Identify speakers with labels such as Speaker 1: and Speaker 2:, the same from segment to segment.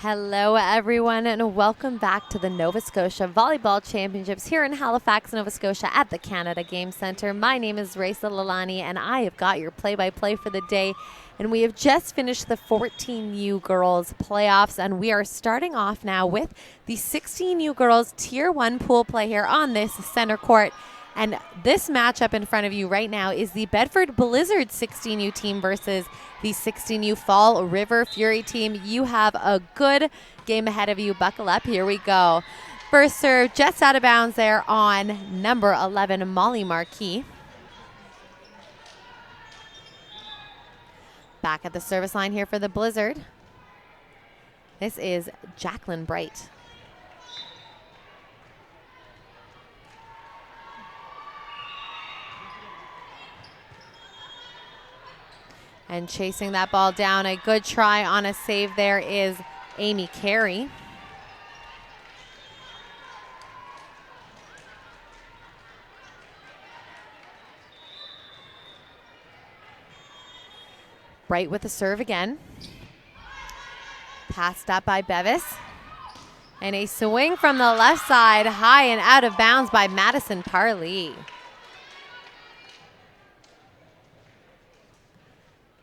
Speaker 1: Hello, everyone, and welcome back to the Nova Scotia Volleyball Championships here in Halifax, Nova Scotia at the Canada Game Centre. My name is Raisa Lalani, and I have got your play-by-play for the day. And we have just finished the 14U girls playoffs, and we are starting off now with the 16U girls Tier 1 pool play here on this center court. And this matchup in front of you right now is the Bedford Blizzard 16U team versus the 16U Fall River Fury team. You have a good game ahead of you. Buckle up. Here we go. First serve just out of bounds there on number 11, Molly Marquis. Back at the service line here for the Blizzard. This is Jacqueline Bright. And chasing that ball down, a good try on a save there is Amy Carey. Bright with the serve again. Passed up by Bevis. And a swing from the left side, high and out of bounds by Madison Parley.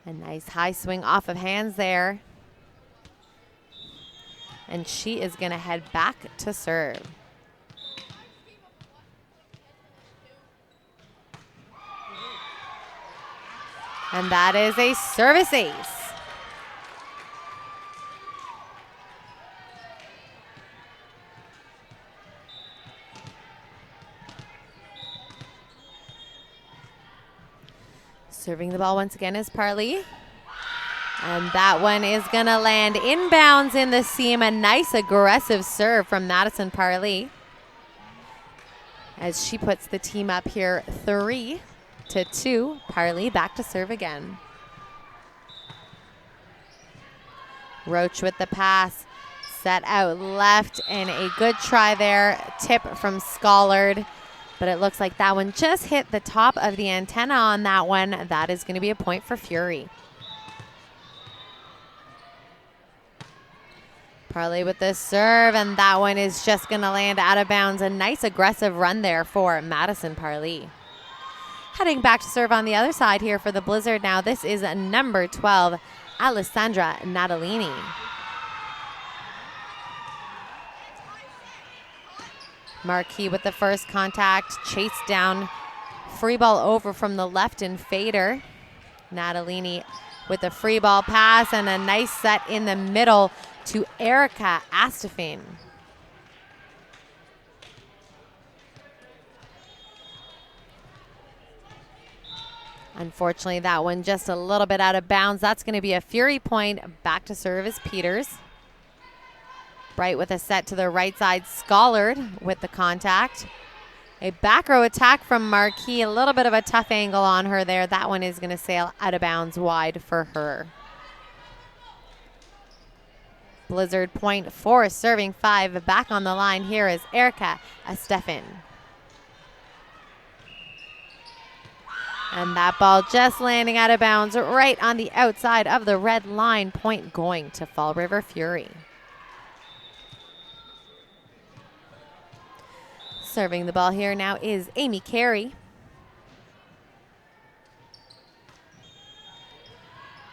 Speaker 1: A nice high swing off of hands there. And she is going to head back to serve. And that is a service ace. Serving the ball once again is Parley. And that one is going to land inbounds in the seam. A nice aggressive serve from Madison Parley, as she puts the team up here 3-2. Parley back to serve again. Roach with the pass. Set out left, and a good try there. Tip from Schollard. But it looks like that one just hit the top of the antenna on that one. That is going to be a point for Fury. Parley with the serve, and that one is just going to land out of bounds. A nice aggressive run there for Madison Parley. Heading back to serve on the other side here for the Blizzard now. This is number 12, Alessandra Natalini. Marquis with the first contact, chased down, free ball over from the left and fader. Natalini with the free ball pass, and a nice set in the middle to Erica Astafin. Unfortunately, that one just a little bit out of bounds. That's going to be a Fury point. Back to serve is Peters. Bright with a set to the right side. Schollard with the contact. A back row attack from Marquis. A little bit of a tough angle on her there. That one is going to sail out of bounds wide for her. Blizzard point 4, serving 5. Back on the line here is Erica Estefan. And that ball just landing out of bounds right on the outside of the red line. Point going to Fall River Fury. Serving the ball here now is Amy Carey.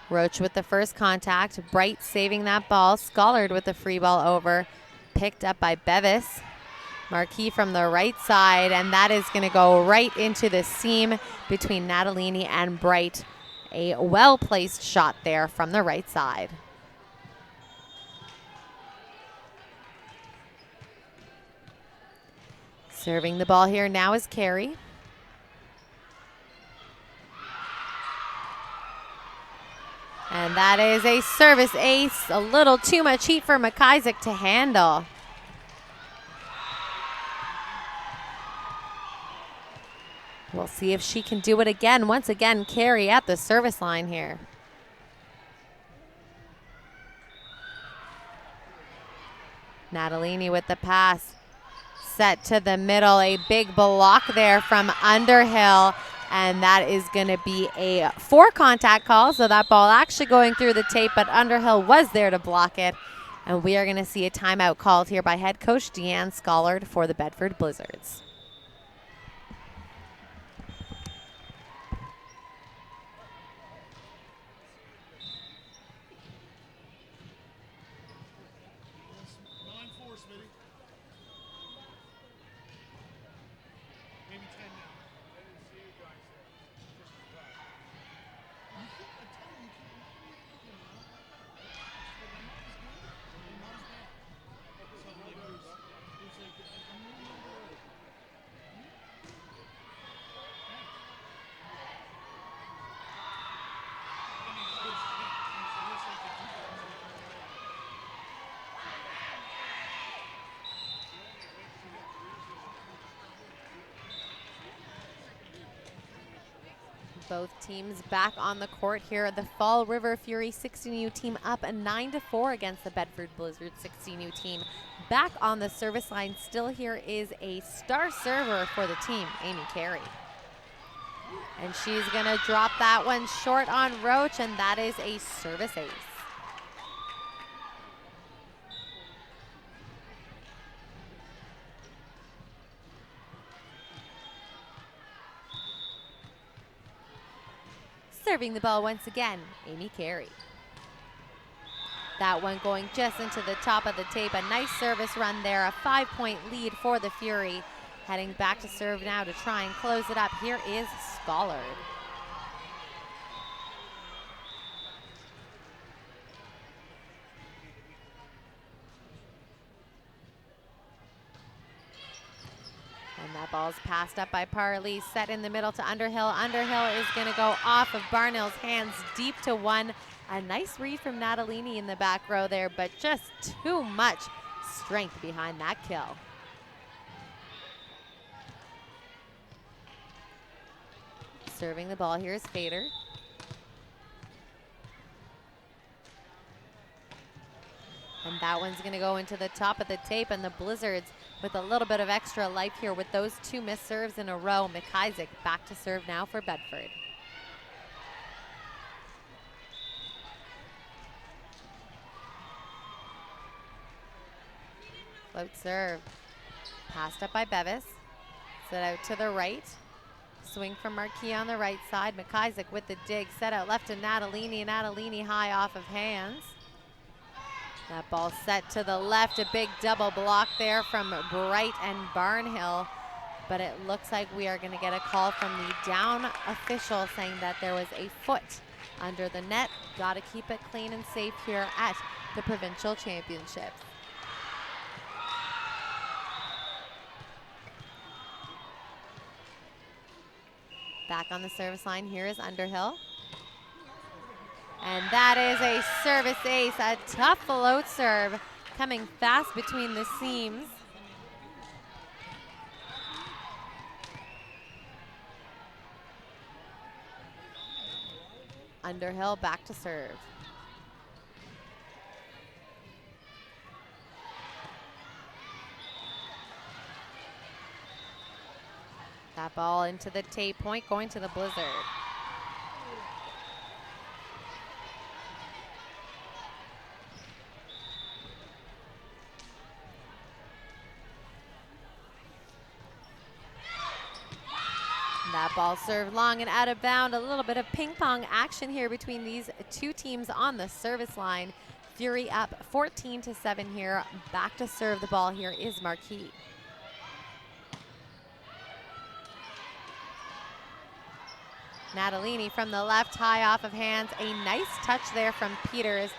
Speaker 1: Roach with the first contact. Bright saving that ball. Schollard with the free ball over. Picked up by Bevis. Marquis from the right side, and that is going to go right into the seam between Natalini and Bright. A well-placed shot there from the right side. Serving the ball here now is Carey. And that is a service ace. A little too much heat for McIsaac to handle. We'll see if she can do it again. Once again, Carey at the service line here. Natalini with the pass. Set to the middle, a big block there from Underhill, and that is going to be a 4 contact call. So that ball actually going through the tape, but Underhill was there to block it, And we are going to see a timeout called here by head coach Deanne Scollard for the Bedford Blizzards. Both teams back on the court here. The Fall River Fury 16U team up a 9-4 against the Bedford Blizzard 16U team. Back on the service line still here is a star server for the team, Amy Carey. And she's gonna drop that one short on Roach, and that is a service ace. Serving the ball once again, Amy Carey. That one going just into the top of the tape. A nice service run there, a 5-point lead for the Fury. Heading back to serve now to try and close it up. Here is Scollard. And that ball's passed up by Parley, set in the middle to Underhill. Underhill is going to go off of Barnhill's hands deep to one. A nice read from Natalini in the back row there, but just too much strength behind that kill. Serving the ball here is Fader. And that one's going to go into the top of the tape, and the Blizzards with a little bit of extra life here with those two missed serves in a row. McIsaac back to serve now for Bedford. Float serve. Passed up by Bevis. Set out to the right. Swing from Marquis on the right side. McIsaac with the dig. Set out left to Natalini. Natalini high off of hands. That ball set to the left. A big double block there from Bright and Barnhill. But it looks like we are going to get a call from the down official saying that there was a foot under the net. Got to keep it clean and safe here at the Provincial Championships. Back on the service line here is Underhill. And that is a service ace, a tough float serve coming fast between the seams. Underhill back to serve. That ball into the tape point, going to the Blizzard. That ball served long and out of bound. A little bit of ping pong action here between these two teams on the service line. Fury up 14-7 here. Back to serve the ball here is Marquis. Natalini from the left, high off of hands. A nice touch there from Peters,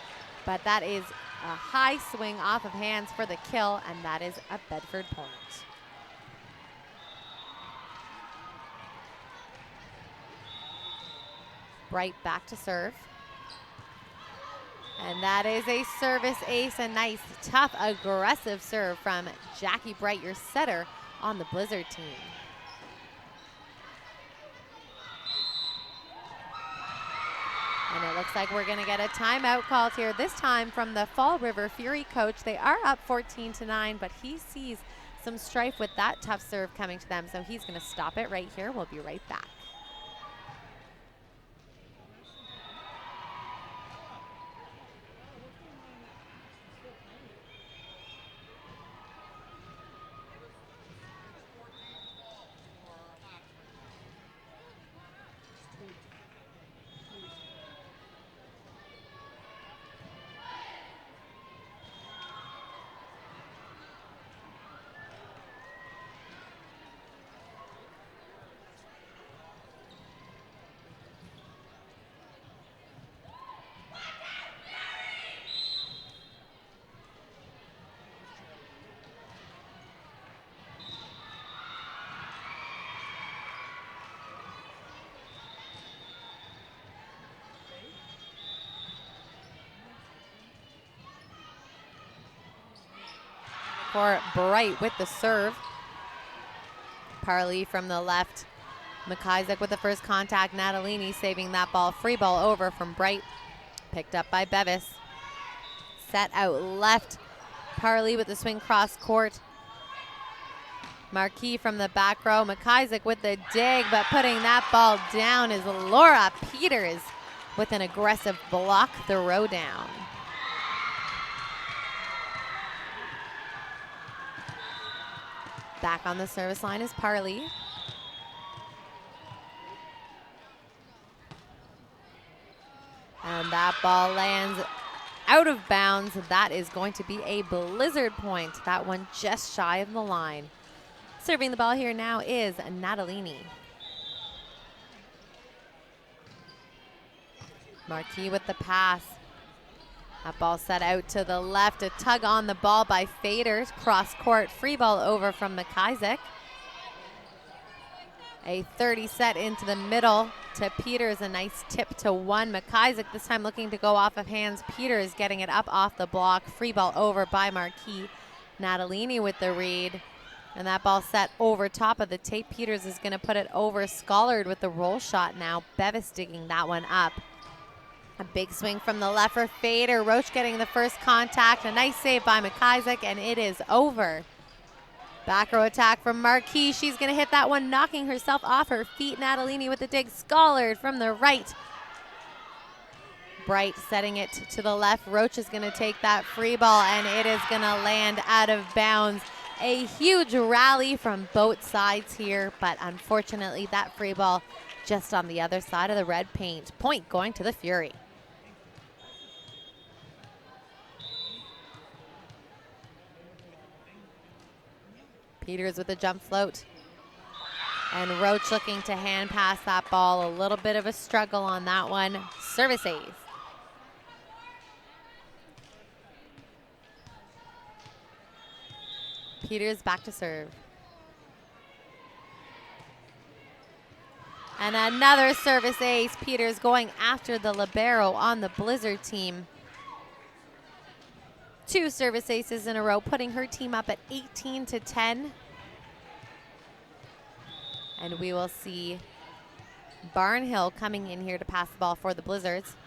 Speaker 1: but that is a high swing off of hands for the kill, and that is a Bedford point. Bright back to serve. And that is a service ace, a nice, tough, aggressive serve from Jackie Bright, your setter on the Blizzard team. And it looks like we're going to get a timeout called here, this time from the Fall River Fury coach. They are up 14-9, but he sees some strife with that tough serve coming to them, so he's going to stop it right here. We'll be right back. for Bright with the serve. Parley from the left. McIsaac with the first contact. Natalini saving that ball. Free ball over from Bright. Picked up by Bevis. Set out left. Parley with the swing cross court. Marquis from the back row. McIsaac with the dig, but putting that ball down is Laura Peters with an aggressive block throw down. Back on the service line is Parley. And that ball lands out of bounds. That is going to be a blizzard point. That one just shy of the line. Serving the ball here now is Natalini. Marquis with the pass. That ball set out to the left. A tug on the ball by Fader. Cross court. Free ball over from McIsaac. A 30 set into the middle to Peters. A nice tip to one. McIsaac this time looking to go off of hands. Peters getting it up off the block. Free ball over by Marquis. Natalini with the read. And that ball set over top of the tape. Peters is going to put it over Schollard with the roll shot now. Bevis digging that one up. A big swing from the left for Fader. Roach getting the first contact. A nice save by McIsaac, and it is over. Back row attack from Marquis. She's going to hit that one, knocking herself off her feet. Natalini with the dig. Schollard from the right. Bright setting it to the left. Roach is going to take that free ball, and it is going to land out of bounds. A huge rally from both sides here, but unfortunately that free ball just on the other side of the red paint. Point going to the Fury. Peters with a jump float. And Roach looking to hand pass that ball. A little bit of a struggle on that one. Service ace. Peters back to serve. And another service ace. Peters going after the libero on the Blizzard team. 2 service aces in a row, putting her team up at 18-10. And we will see Barnhill coming in here to pass the ball for the Blizzards.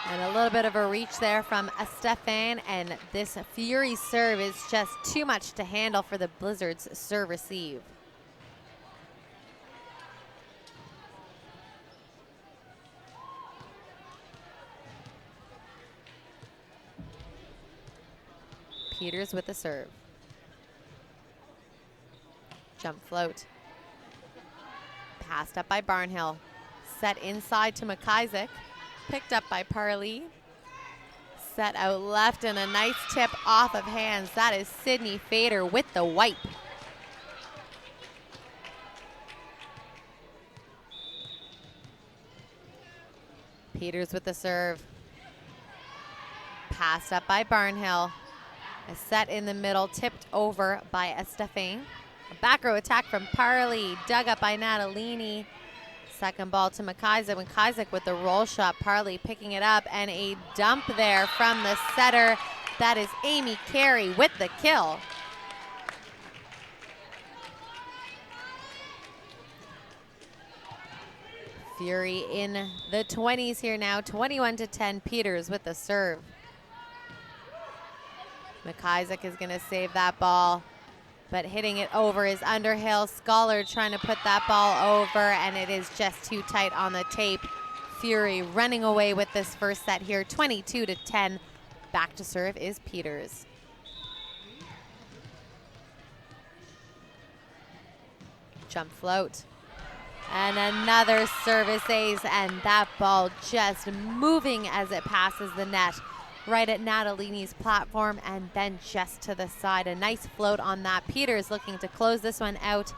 Speaker 1: And a little bit of a reach there from Estefan, and this Fury serve is just too much to handle for the Blizzards serve receive. Peters with the serve. Jump float. Passed up by Barnhill. Set inside to McIsaac. Picked up by Parley. Set out left, and a nice tip off of hands. That is Sydney Fader with the wipe. Peters with the serve. Passed up by Barnhill. A set in the middle, tipped over by Estefan. A back row attack from Parley, dug up by Natalini. Second ball to McIsaac. McIsaac with the roll shot. Parley picking it up, and a dump there from the setter. That is Amy Carey with the kill. Fury in the 20s here now, 21-10. Peters with the serve. McIsaac is going to save that ball, but hitting it over is Underhill. Schollard trying to put that ball over, and it is just too tight on the tape. Fury running away with this first set here, 22-10. Back to serve is Peters. Jump float. And another service ace, and that ball just moving as it passes the net. Right at Natalini's platform, and then just to the side. A nice float on that. Peters looking to close this one out.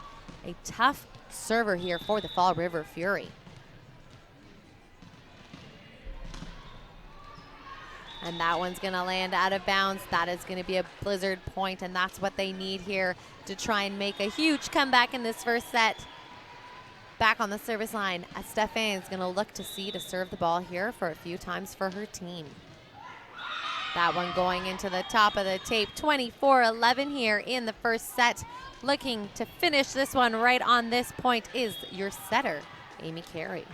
Speaker 1: A tough server here for the Fall River Fury. And that one's going to land out of bounds. That is going to be a Blizzard point, and that's what they need here to try and make a huge comeback in this first set. Back on the service line, Estefan is going to look to serve the ball here for a few times for her team. That one going into the top of the tape. 24-11 here in the first set. Looking to finish this one right on this point is your setter, Amy Carey.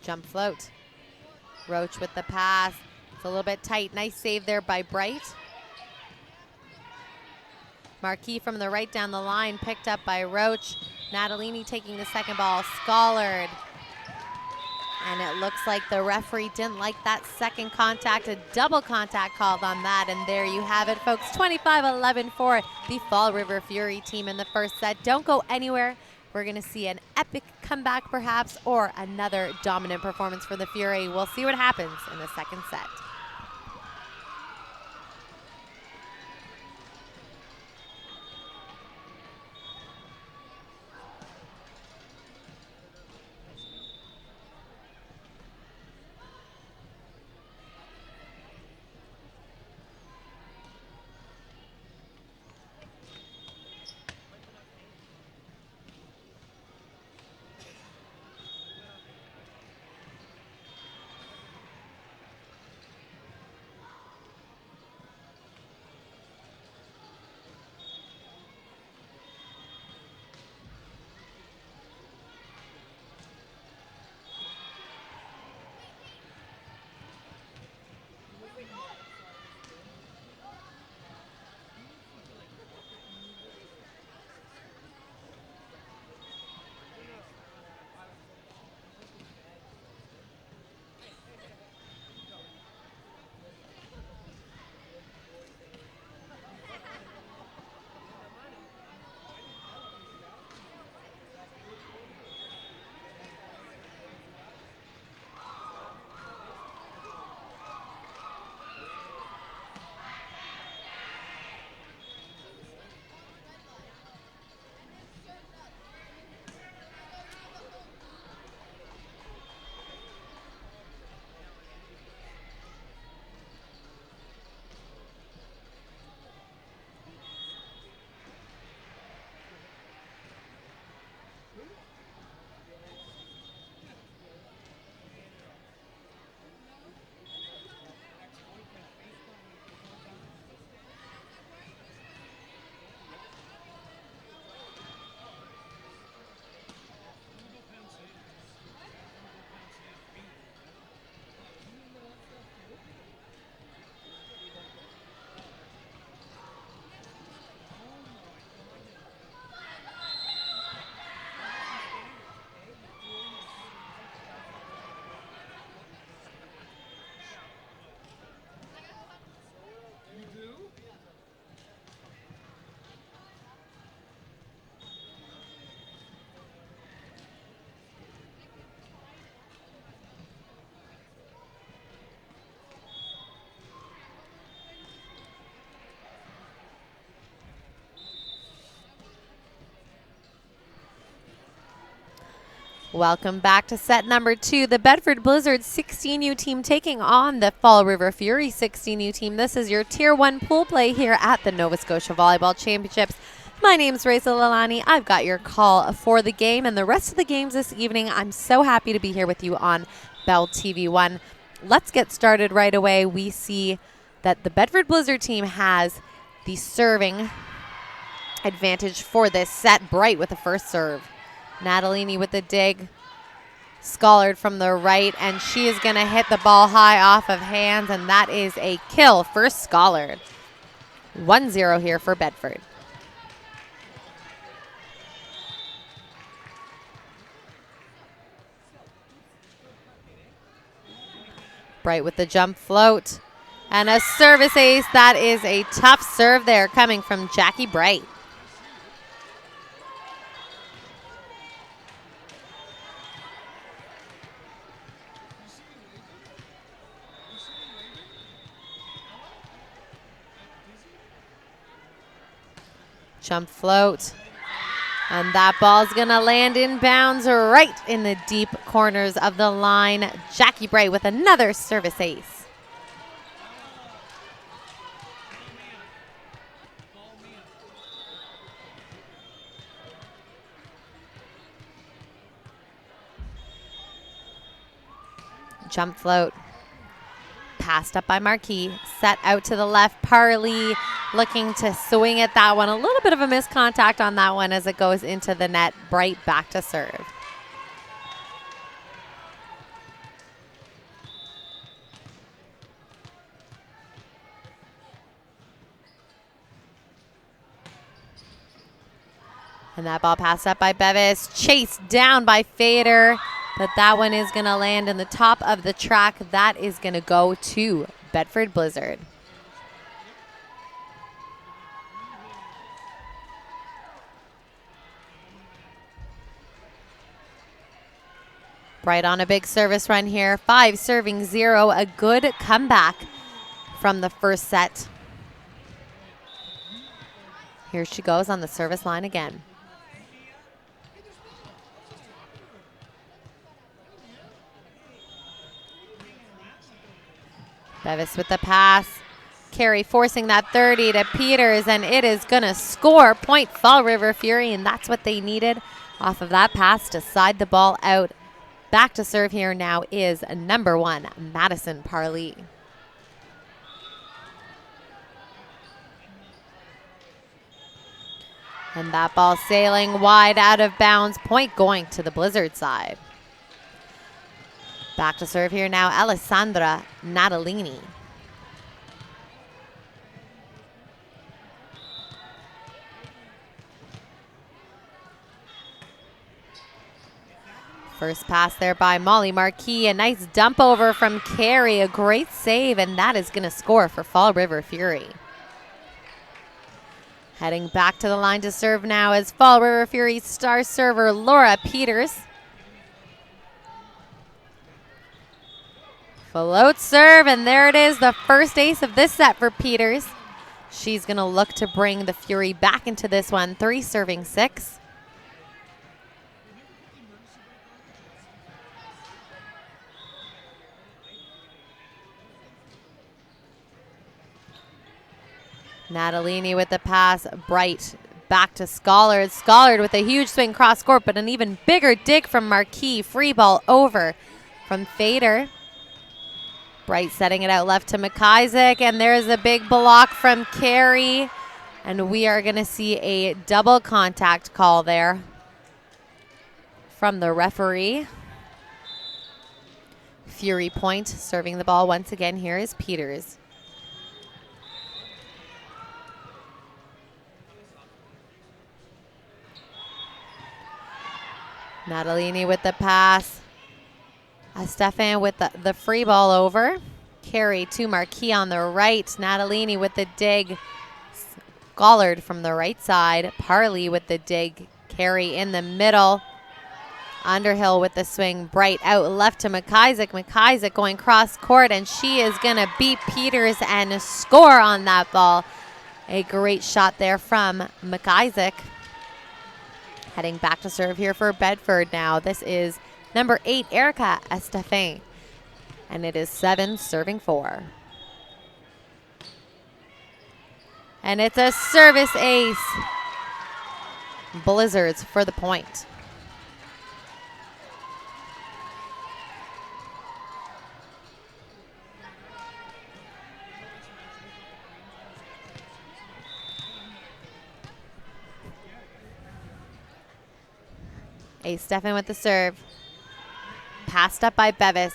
Speaker 1: Jump float. Roach with the pass. It's a little bit tight. Nice save there by Bright. Marquis from the right down the line, picked up by Roach. Natalini taking the second ball, Scollard. And it looks like the referee didn't like that second contact, a double contact called on that. And there you have it, folks, 25-11 for the Fall River Fury team in the first set. Don't go anywhere. We're gonna see an epic comeback perhaps, or another dominant performance for the Fury. We'll see what happens in the second set. Welcome back to set number 2. The Bedford Blizzard 16U team taking on the Fall River Fury 16U team. This is your Tier 1 pool play here at the Nova Scotia Volleyball Championships. My name's Reza Lalani. I've got your call for the game and the rest of the games this evening. I'm so happy to be here with you on Bell TV1. Let's get started right away. We see that the Bedford Blizzard team has the serving advantage for this set. Bright with the first serve. Natalini with the dig. Scollard from the right, and she is going to hit the ball high off of hands, and that is a kill for Scollard. 1-0 here for Bedford. Bright with the jump float. And a service ace. That is a tough serve there coming from Jackie Bright. Jump float. And that ball's going to land in bounds right in the deep corners of the line. Jackie Bright with another service ace. Jump float. Passed up by Marquis. Set out to the left. Parley looking to swing at that one. A little bit of a miscontact on that one as it goes into the net. Bright back to serve. And that ball passed up by Bevis. Chased down by Fader. But that one is going to land in the top of the track. That is going to go to Bedford Blizzard. Bright on a big service run here. 5 serving 0. A good comeback from the first set. Here she goes on the service line again. Bevis with the pass. Carey forcing that 30 to Peters, and it is going to score. Point Fall River Fury, and that's what they needed off of that pass to side the ball out. Back to serve here now is number 1, Madison Parley. And that ball sailing wide out of bounds. Point going to the Blizzard side. Back to serve here now, Alessandra Natalini. First pass there by Molly Marquis. A nice dump over from Carey. A great save, and that is going to score for Fall River Fury. Heading back to the line to serve now is Fall River Fury star server Laura Peters. Float serve, and there it is, the first ace of this set for Peters. She's going to look to bring the Fury back into this one. 3 serving 6. Natalini with the pass. Bright back to Scollard. Scollard with a huge swing cross court, but an even bigger dig from Marquis. Free ball over from Fader. Bright setting it out left to McIsaac, and there's a big block from Carey. And we are going to see a double contact call there from the referee. Fury point, serving the ball once again here is Peters. Natalini with the pass. Stefan with the free ball over. Carey to Marquis on the right. Natalini with the dig. Scollard from the right side. Parley with the dig. Carey in the middle. Underhill with the swing. Bright out left to McIsaac. McIsaac going cross court, and she is going to beat Peters and score on that ball. A great shot there from McIsaac. Heading back to serve here for Bedford now. This is number 8, Erica Estefan. And it is 7 serving 4. And it's a service ace. Blizzards for the point. Stefan with the serve. Passed up by Bevis.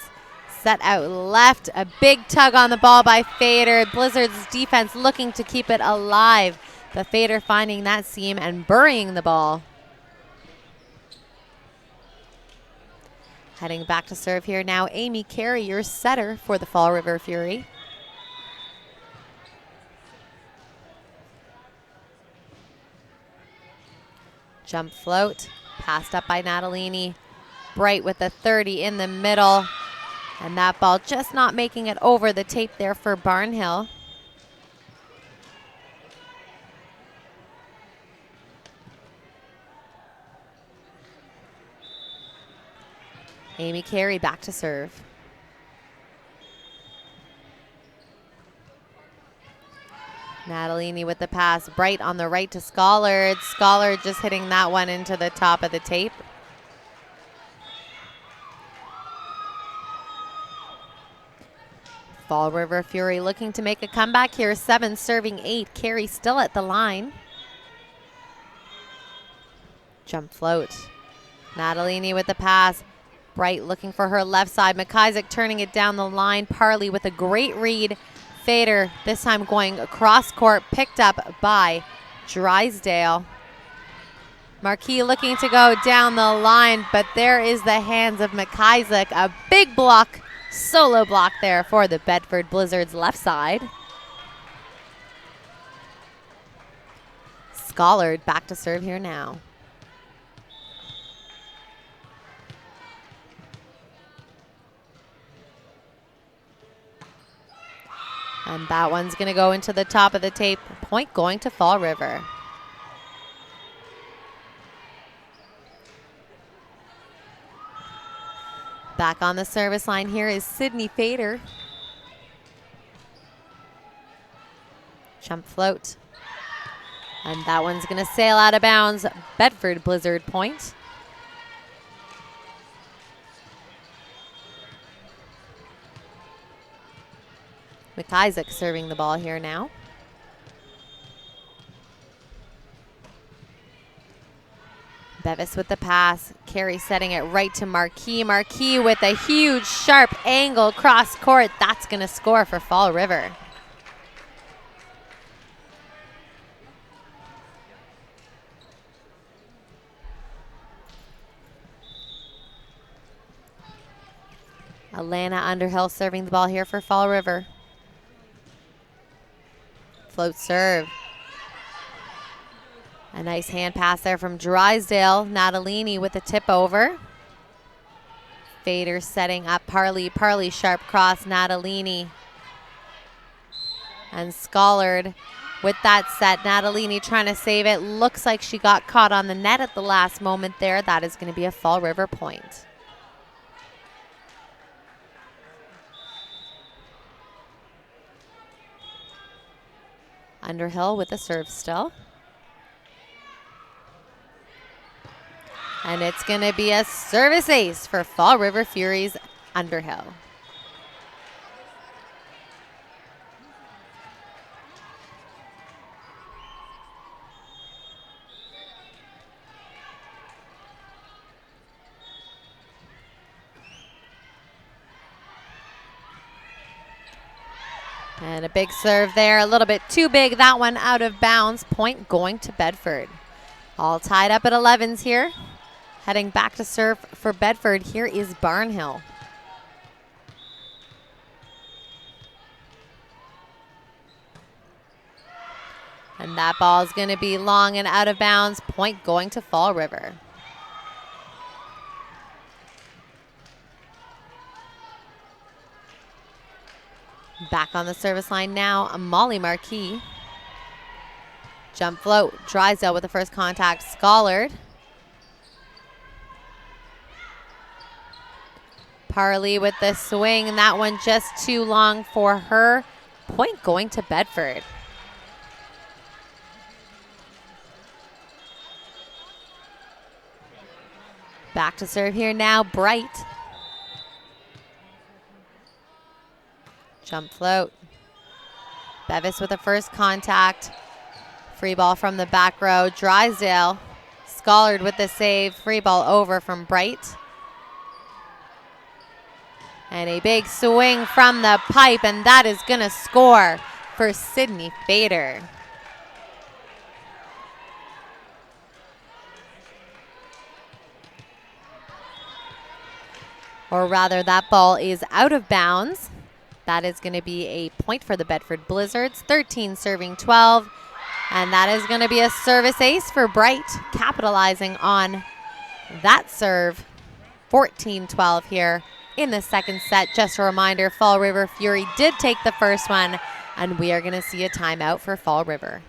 Speaker 1: Set out left. A big tug on the ball by Fader. Blizzard's defense looking to keep it alive. But Fader finding that seam and burying the ball. Heading back to serve here now, Amy Carey, your setter for the Fall River Fury. Jump float. Passed up by Natalini. Bright with the 30 in the middle. And that ball just not making it over the tape there for Barnhill. Amy Carey back to serve. Natalini with the pass. Bright on the right to Scollard. Scollard just hitting that one into the top of the tape. Fall River Fury looking to make a comeback here. 7 serving 8. Carey still at the line. Jump float. Natalini with the pass. Bright looking for her left side. McIsaac turning it down the line. Parley with a great read. Fader this time going across court. Picked up by Drysdale. Marquis looking to go down the line, but there is the hands of McIsaac. A big block, solo block there for the Bedford Blizzards left side. Schollard back to serve here now. And that one's going to go into the top of the tape. Point going to Fall River. Back on the service line here is Sydney Fader. Jump float. And that one's going to sail out of bounds. Bedford Blizzard point. McIsaac serving the ball here now. Bevis with the pass. Carey setting it right to Marquis. Marquis with a huge, sharp angle cross court. That's going to score for Fall River. Alana Underhill serving the ball here for Fall River. Float serve. A nice hand pass there from Drysdale. Natalini with the tip over. Fader setting up Parley. Parley sharp cross. Natalini. And Schollard with that set. Natalini trying to save it. Looks like she got caught on the net at the last moment there. That is going to be a Fall River point. Underhill with the serve still. And it's going to be a service ace for Fall River Fury's Underhill. And a big serve there, a little bit too big. That one out of bounds. Point going to Bedford. All tied up at 11s here. Heading back to serve for Bedford, here is Barnhill. And that ball is going to be long and out of bounds. Point going to Fall River. Back on the service line now, Molly Marquis. Jump float, Drysdale with the first contact, Schollard. Parley with the swing, and that one just too long for her. Point going to Bedford. Back to serve here now, Bright. Jump float. Bevis with the first contact. Free ball from the back row. Drysdale. Schollard with the save. Free ball over from Bright. And a big swing from the pipe, and that is going to score for Sydney Fader. Or rather, that ball is out of bounds. That is going to be a point for the Bedford Blizzards. 13 serving 12. And that is going to be a service ace for Bright, capitalizing on that serve. 14-12 here in the second set. Just a reminder, Fall River Fury did take the first one, and we are going to see a timeout for Fall River.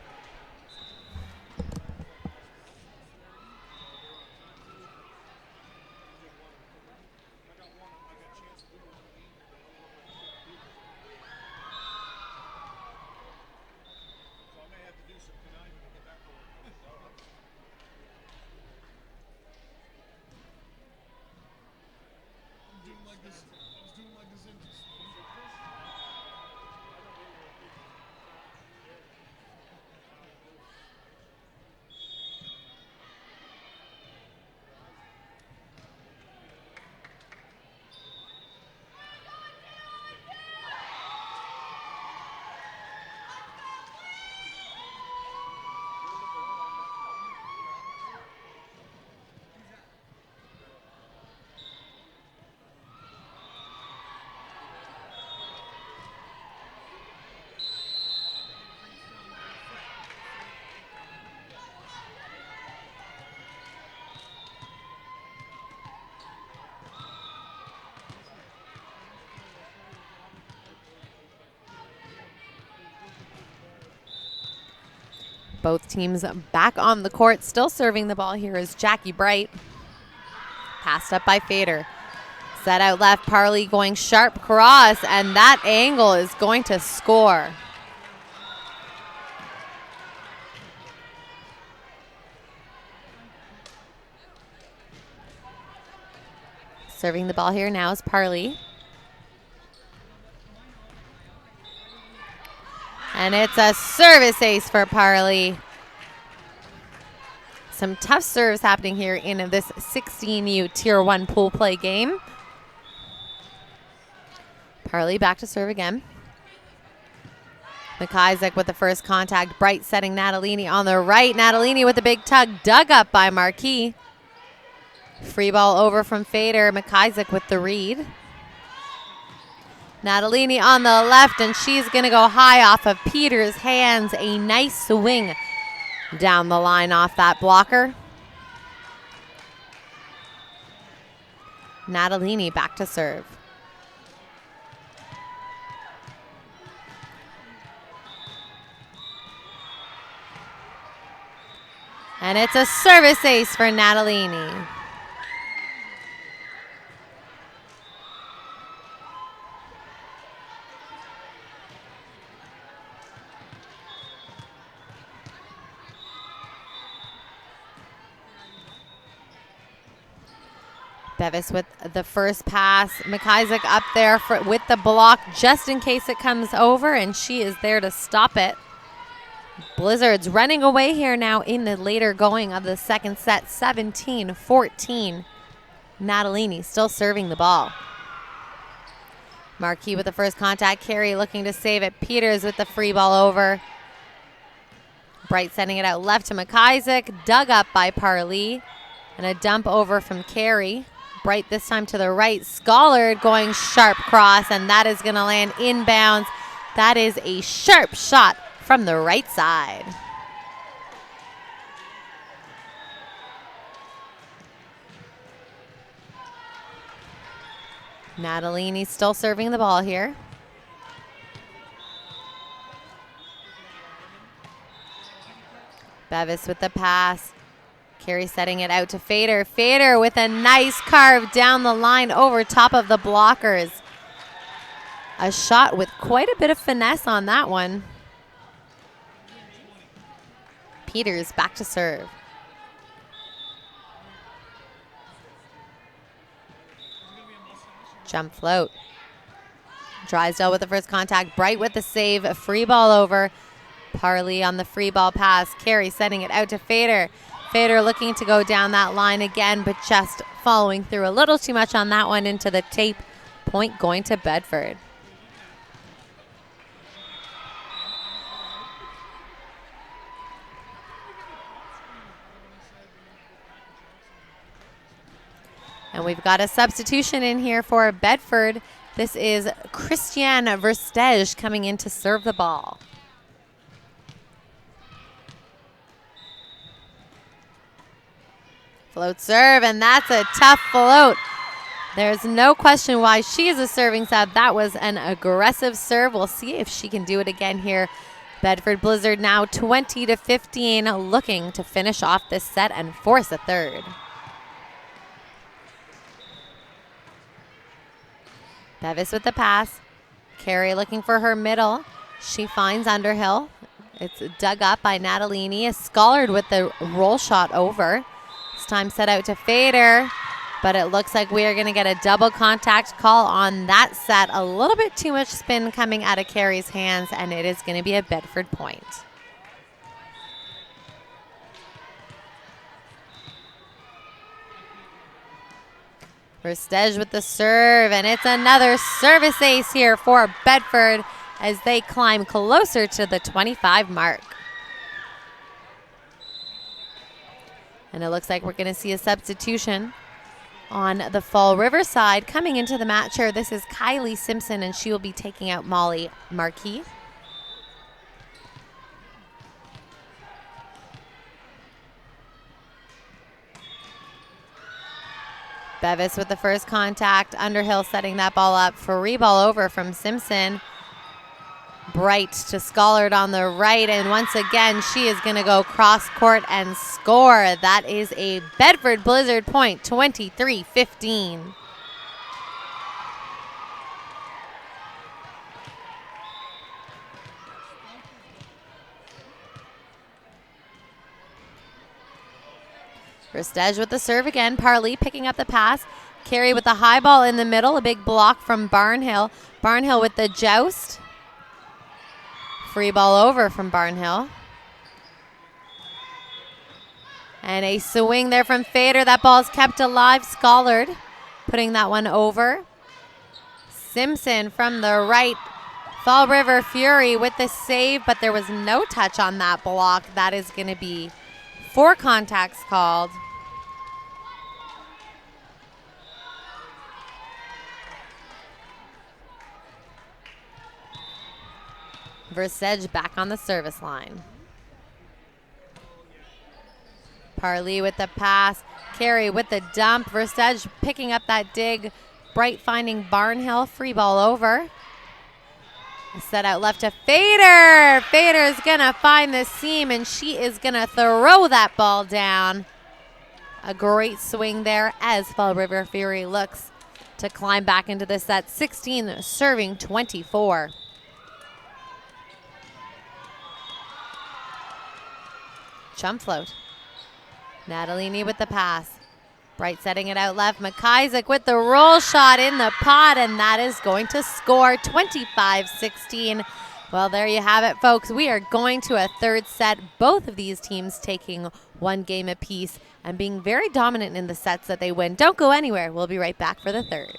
Speaker 1: Both teams back on the court. Still serving the ball here is Jackie Bright. Passed up by Fader. Set out left, Parley going sharp cross, and that angle is going to score. Serving the ball here now is Parley. And it's a service ace for Parley. Some tough serves happening here in this 16U Tier 1 pool play game. Parley back to serve again. McIsaac with the first contact. Bright setting Natalini on the right. Natalini with a big tug, dug up by Marquis. Free ball over from Fader. McIsaac with the read. Natalini on the left, and she's going to go high off of Peters' hands. A nice swing down the line off that blocker. Natalini back to serve. And it's a service ace for Natalini. Bevis with the first pass. McIsaac up there with the block just in case it comes over, and she is there to stop it. Blizzards running away here now in the later going of the second set, 17-14. Natalini still serving the ball. Marquis with the first contact. Carey looking to save it. Peters with the free ball over. Bright sending it out left to McIsaac. Dug up by Parley. And a dump over from Carey. Bright this time to the right. Schollard going sharp cross, and that is going to land inbounds. That is a sharp shot from the right side. Natalini still serving the ball here. Bevis with the pass. Carey setting it out to Fader. Fader with a nice carve down the line over top of the blockers. A shot with quite a bit of finesse on that one. Peters back to serve. Jump float. Drysdale with the first contact. Bright with the save. A free ball over. Parley on the free ball pass. Carey sending it out to Fader. Fader looking to go down that line again, but just following through a little too much on that one into the tape. Point going to Bedford. And we've got a substitution in here for Bedford. This is Christiane Verstege coming in to serve the ball. Float serve, and that's a tough float. There's no question why she is a serving sub. That was an aggressive serve. We'll see if she can do it again here. Bedford Blizzard now 20-15, looking to finish off this set and force a third. Bevis with the pass. Carey looking for her middle. She finds Underhill. It's dug up by Natalini. Schollard with the roll shot over. This time set out to Fader, but it looks like we are going to get a double contact call on that set. A little bit too much spin coming out of Carey's hands, and it is going to be a Bedford point. Verstege with the serve, and it's another service ace here for Bedford as they climb closer to the 25 mark. And it looks like we're going to see a substitution on the Fall River side. Coming into the match here, this is Kylie Simpson, and she will be taking out Molly Marquis. Bevis with the first contact. Underhill setting that ball up. Free ball over from Simpson. Bright to Schollard on the right, and once again, she is going to go cross court and score. That is a Bedford Blizzard point, 23-15. Ristege with the serve again. Parley picking up the pass. Carey with the high ball in the middle. A big block from Barnhill. Barnhill with the joust. Free ball over from Barnhill. And a swing there from Fader. That ball's kept alive. Schollard putting that one over. Simpson from the right. Fall River Fury with the save, but there was no touch on that block. That is going to be 4 contacts called. Versedge back on the service line. Parley with the pass. Carey with the dump. Versedge picking up that dig. Bright finding Barnhill. Free ball over. Set out left to Fader. Fader is going to find the seam, and she is going to throw that ball down. A great swing there as Fall River Fury looks to climb back into the set. 16 serving 24. Chum float. Natalini with the pass. Bright setting it out left. McIsaac with the roll shot in the pot, and that is going to score 25-16. Well, there you have it, folks. We are going to a third set. Both of these teams taking 1 game apiece and being very dominant in the sets that they win. Don't go anywhere. We'll be right back for the third.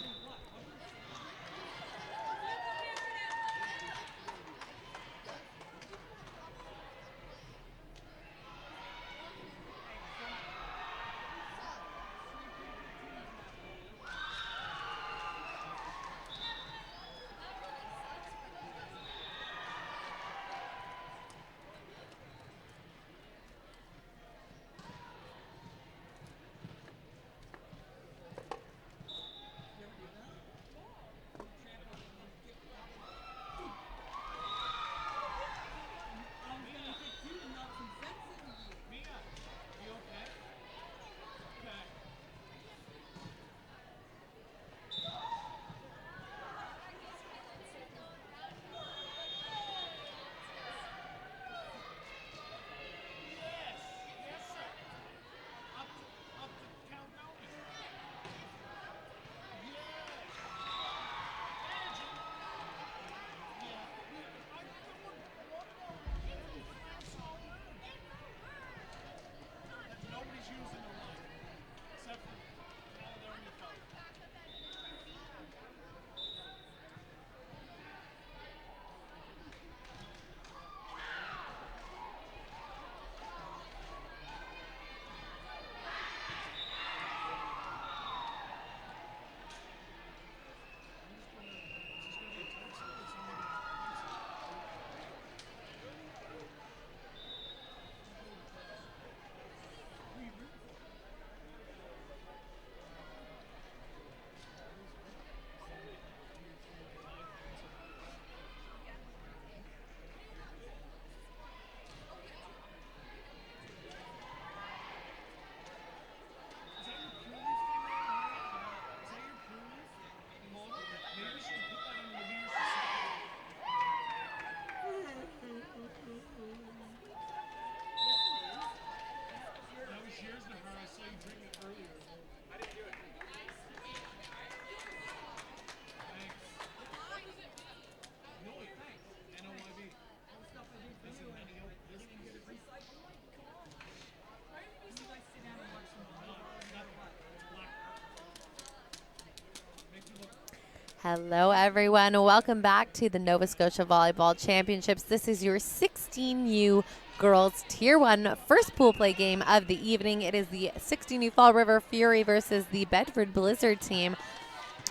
Speaker 1: Hello, everyone. Welcome back to the Nova Scotia Volleyball Championships. This is your 16U Girls Tier 1 first pool play game of the evening. It is the 16U Fall River Fury versus the Bedford Blizzard team.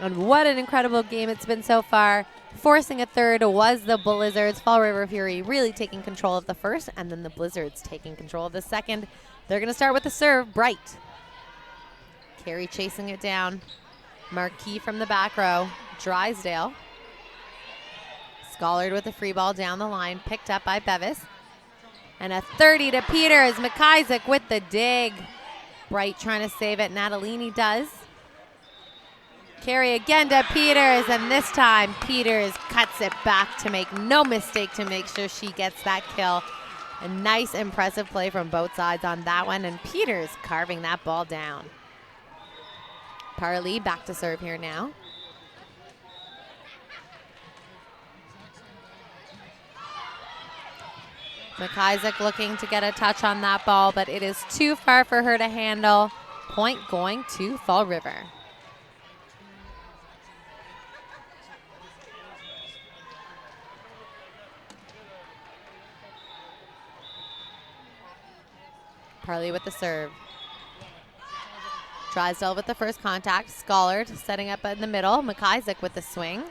Speaker 1: And what an incredible game it's been so far. Forcing a third was the Blizzards. Fall River Fury really taking control of the first, and then the Blizzards taking control of the second. They're going to start with the serve. Bright. Carey chasing it down. Marquis from the back row. Drysdale. Schollard with the free ball down the line, picked up by Bevis. And a 30 to Peters. McIsaac with the dig. Bright trying to save it. Natalini does. Carry again to Peters, and this time Peters cuts it back to make no mistake to make sure she gets that kill. A nice, impressive play from both sides on that one, and Peters carving that ball down. Parley back to serve here now. McIsaac looking to get a touch on that ball, but it is too far for her to handle. Point going to Fall River. Parley with the serve. Drysdale with the first contact. Schollard setting up in the middle. McIsaac with the swing.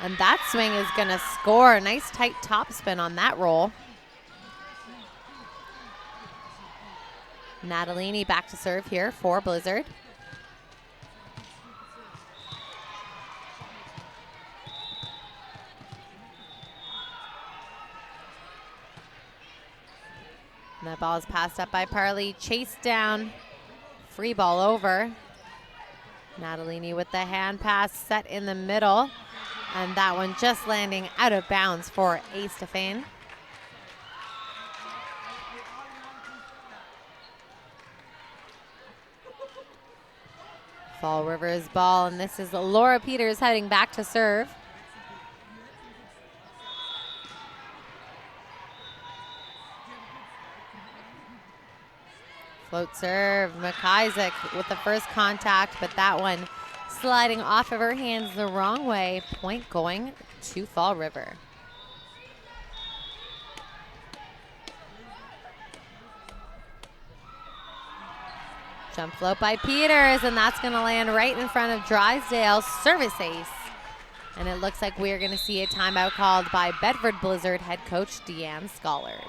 Speaker 1: And that swing is going to score. A nice tight topspin on that roll. Natalini back to serve here for Blizzard. And that ball is passed up by Parley. Chased down. Free ball over. Natalini with the hand pass set in the middle. And that one just landing out of bounds for A. Stefan. Fall River's ball, and this is Laura Peters heading back to serve. Float serve, McIsaac with the first contact, but that one sliding off of her hands the wrong way. Point going to Fall River. Jump float by Peters, and that's going to land right in front of Drysdale's service ace. And it looks like we're going to see a timeout called by Bedford Blizzard head coach Deanne Schollard.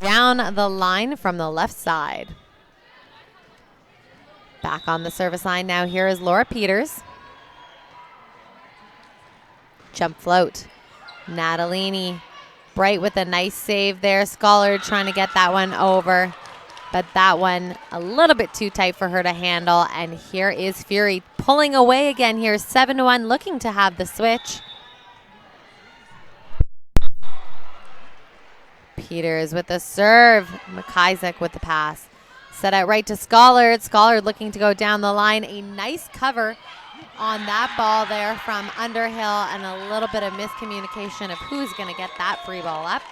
Speaker 1: Down the line from the left side. Back on the service line now. Here is Laura Peters. Jump float. Natalini Bright with a nice save there. Schollard trying to get that one over, but that one a little bit too tight for her to handle. And here is Fury pulling away again here. 7-1, looking to have the switch. Peters with the serve. McIsaac with the pass. Set out right to Schollard. Schollard looking to go down the line. A nice cover on that ball there from Underhill, and a little bit of miscommunication of who's going to get that free ball up.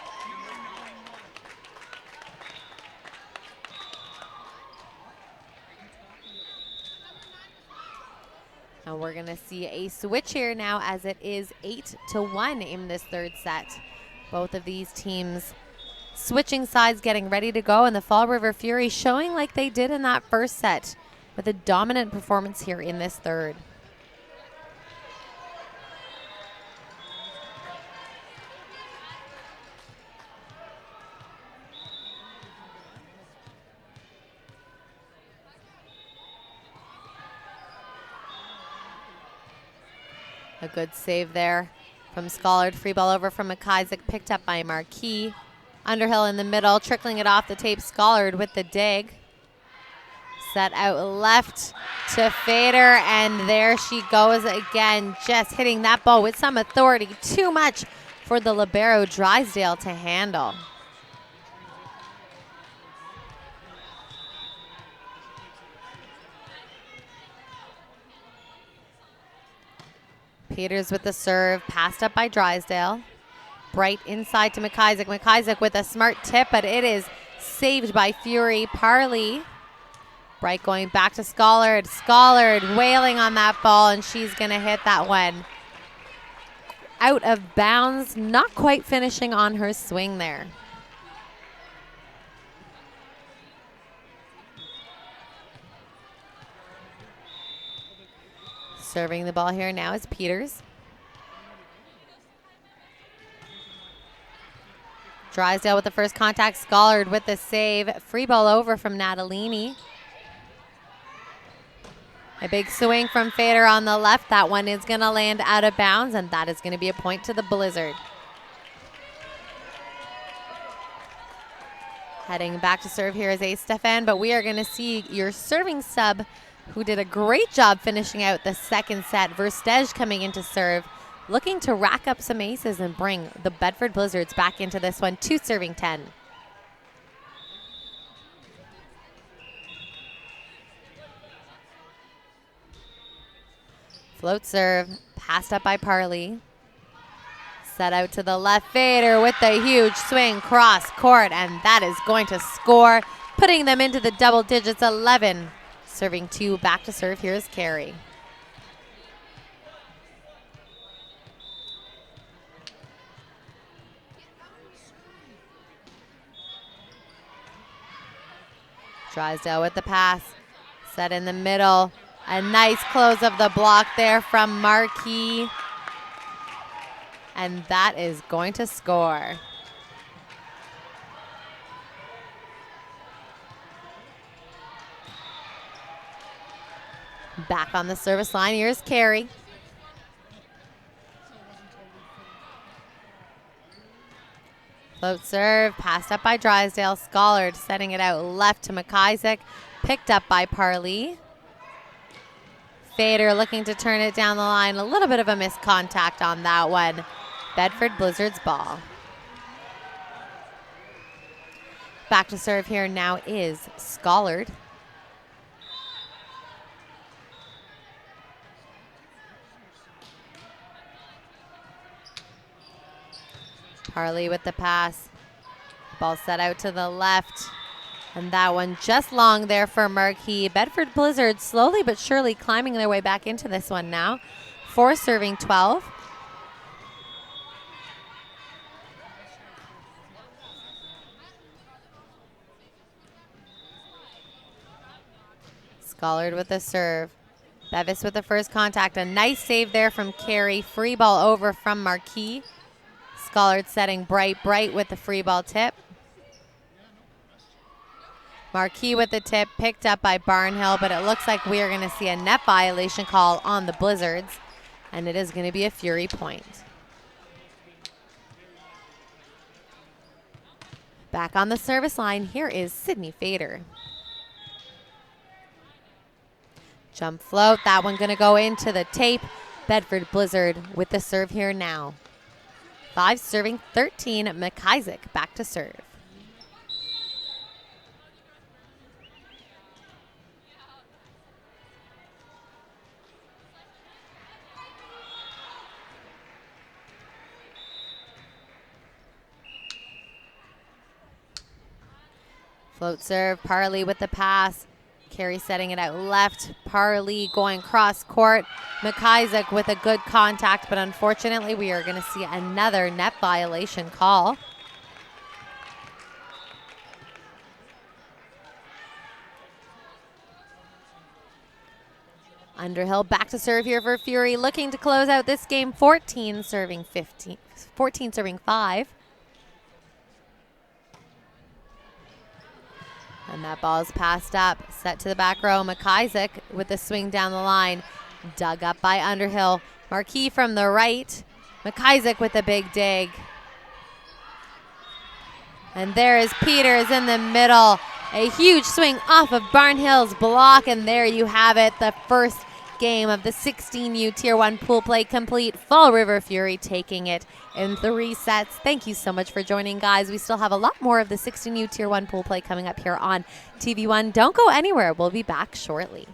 Speaker 1: And we're going to see a switch here now, as it is 8-1 in this third set. Both of these teams switching sides, getting ready to go, and the Fall River Fury showing like they did in that first set with a dominant performance here in this third. A good save there from Schollard. Free ball over from McIsaac, picked up by Marquis. Underhill in the middle, trickling it off the tape. Schollard with the dig. Set out left to Fader, and there she goes again, just hitting that ball with some authority. Too much for the libero Drysdale to handle. Peters with the serve, passed up by Drysdale. Bright inside to McIsaac. McIsaac with a smart tip, but it is saved by Fury. Parley. Bright going back to Schollard. Schollard wailing on that ball, and she's going to hit that one out of bounds. Not quite finishing on her swing there. Serving the ball here now is Peters. Drysdale with the first contact. Schollard with the save. Free ball over from Natalini. A big swing from Fader on the left. That one is going to land out of bounds, and that is going to be a point to the Blizzard. Heading back to serve here is A. Stefan, but we are going to see your serving sub, who did a great job finishing out the second set. Verstej coming in to serve, looking to rack up some aces and bring the Bedford Blizzards back into this one, 2 serving 10. Float serve, passed up by Parley. Set out to the left. Fader with the huge swing cross court, and that is going to score, putting them into the double digits, 11. Serving 2, back to serve. Here's Carey. Drysdale with the pass. Set in the middle. A nice close of the block there from Marquis. And that is going to score. Back on the service line, here's Carey. Float serve, passed up by Drysdale. Schollard setting it out left to McIsaac. Picked up by Parley. Fader looking to turn it down the line. A little bit of a missed contact on that one. Bedford Blizzards ball. Back to serve here now is Schollard. Parley with the pass. Ball set out to the left. And that one just long there for Marquis. Bedford Blizzards slowly but surely climbing their way back into this one now. 4 serving 12. Schollard with the serve. Bevis with the first contact. A nice save there from Carey. Free ball over from Marquis. Schollard setting Bright. Bright with the free ball tip. Marquis with the tip, picked up by Barnhill, but it looks like we are going to see a net violation call on the Blizzards, and it is going to be a Fury point. Back on the service line, here is Sydney Fader. Jump float, that one going to go into the tape. Bedford Blizzard with the serve here now. 5 serving 13, McIsaac back to serve. Float serve, Parley with the pass. Carey setting it out left. Parley going cross court. McIsaac with a good contact, but unfortunately we are going to see another net violation call. Underhill back to serve here for Fury, looking to close out this game. 14 serving 5. And that ball is passed up, set to the back row. McIsaac with the swing down the line. Dug up by Underhill. Marquis from the right. McIsaac with a big dig. And there is Peters in the middle. A huge swing off of Barnhill's block, and there you have it. The first game of the 16U Tier 1 pool play complete. Fall River Fury taking it in 3 sets. Thank you so much for joining, guys. We still have a lot more of the 16U Tier 1 pool play coming up here on TV1. Don't go anywhere. We'll be back shortly.